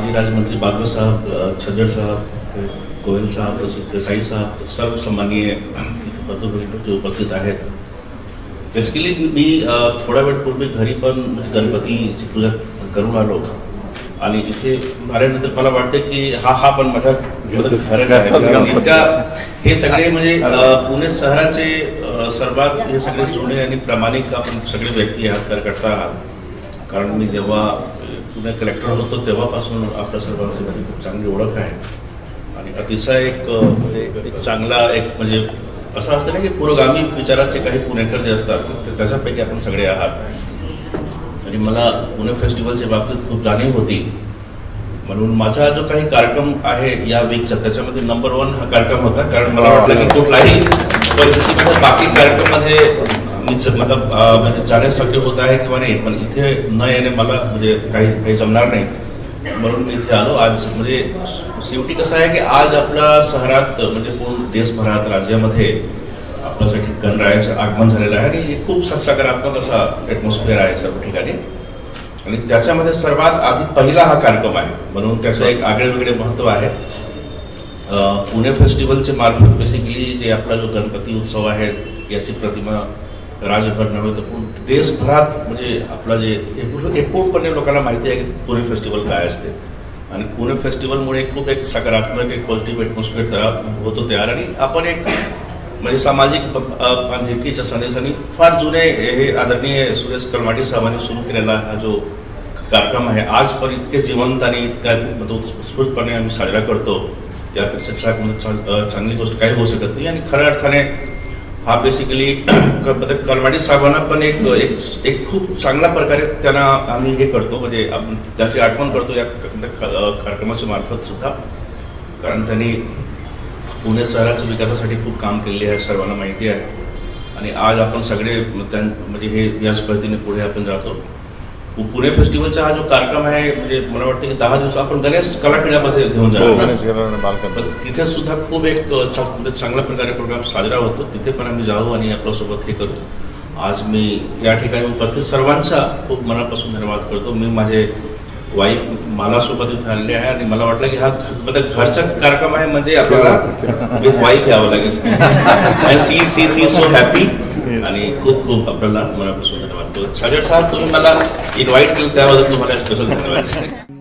माजी राज्य मंत्री बाबर साहब, छज्जर साहब, गोयल साहब, देसाई साहब, सर्व सम्माननीय इथे जो उपस्थित आहेत. बेसिकली मी थोड्या वेळ पूर्वी घरी पण गणपतीची पूजा करून आलो आणि इथे आल्यानंतर मला वाटते की हा पण माझ्या खरंच आहे. इतका हे सगळे म्हणजे पुणे शहराचे सर्वात हे सगळे जुने आणि प्रामाणिक आपण सगळे व्यक्ती आहात, कार्यकर्ता आहात. कारण मी जेव्हा पुणे कलेक्टर होतो तेव्हापासून आपल्या सर्वांची माझी खूप चांगली ओळख आहे आणि अतिशय एक चांगला एक म्हणजे असं असतं ना की पुरोगामी विचाराचे काही पुणेकर जे असतात त्याच्यापैकी आपण सगळे आहात. आणि मला पुणे फेस्टिवलच्या बाबतीत खूप जाणीव होती, म्हणून माझा जो काही कार्यक्रम आहे या वीकचा त्याच्यामध्ये नंबर 1 हा कार्यक्रम होता. कारण मला वाटलं की कुठलाही परिस्थितीमध्ये बाकी कार्यक्रमामध्ये म्हणजे जाण्यास शक्य होत आहे किंवा नाही, पण इथे न येणे मला म्हणजे काही जमणार नाही, म्हणून मी इथे आलो. आज म्हणजे शेवटी कसं आहे की आज आपल्या शहरात म्हणजे पूर्ण देशभरात राज्यामध्ये आपल्यासाठी गणरायाचं आगमन झालेलं आहे आणि खूप सकारात्मक असा ॲटमॉस्फिअर आहे सर्व ठिकाणी. आणि त्याच्यामध्ये सर्वात आधी पहिला हा कार्यक्रम आहे, म्हणून त्याचं एक आगळेवेगळे महत्त्व आहे. पुणे फेस्टिवलचे मार्फत बेसिकली जे आपला जो गणपती उत्सव आहे याची प्रतिमा राज्यभर नव्हे तर पूर्ण देशभरात म्हणजे आपला जे एकूणपणे लोकांना माहिती आहे की पुणे फेस्टिवल काय असते. आणि पुणे फेस्टिवलमुळे खूप एक सकारात्मक एक पॉझिटिव्ह ॲटमॉस्फिअर तयार होतो आणि आपण एक म्हणजे सामाजिक बांधिलकीच्या संदेशाने फार जुने हे आदरणीय सुरेश कलमाडी साहेबांनी सुरू केलेला हा जो कार्यक्रम आहे आज पण इतके जिवंत आणि इतक्या उत्स्फूर्तपणे आम्ही साजरा करतो. यापेक्षा चांगली गोष्ट काही होऊ शकत नाही. आणि खऱ्या अर्थाने हा बेसिकली कलमाडी साहेबांना पण एक खूप चांगल्या प्रकारे त्यांना आम्ही हे करतो म्हणजे आपण त्याची आठवण करतो या कार्यक्रमाच्या मार्फत सुद्धा. कारण त्यांनी पुणे शहराच्या विकासासाठी खूप काम केले आहे, सर्वांना माहिती आहे. आणि आज आपण सगळे म्हणजे हे याच पद्धतीने पुढे आपण जातो. पुणे फेस्टिवलचा हा जो कार्यक्रम आहे म्हणजे मला वाटतं की 10 दिवस आपण गणेश कलापिंडामध्ये घेऊन जाणार, तिथे सुद्धा खूप एक चांगल्या प्रकारे प्रोग्राम साजरा होतो. तिथे पण आम्ही जाऊ आणि आपल्यासोबत हे करू. आज मी या ठिकाणी उपस्थित सर्वांचा खूप मनापासून धन्यवाद करतो. मी माझे वाईफ मला सोबत इथे आणले आहे आणि मला वाटलं की हा घरचा कार्यक्रम आहे म्हणजे आपल्याला विथ वाईफ यावं लागेल. सी सो हॅपी आणि खूप खूप आपल्याला मनापासून धन्यवाद करतो. छाजेड साहेब तुम्ही मला इन्व्हाइट केलं त्याबद्दल तुम्हाला स्पेशल धन्यवाद.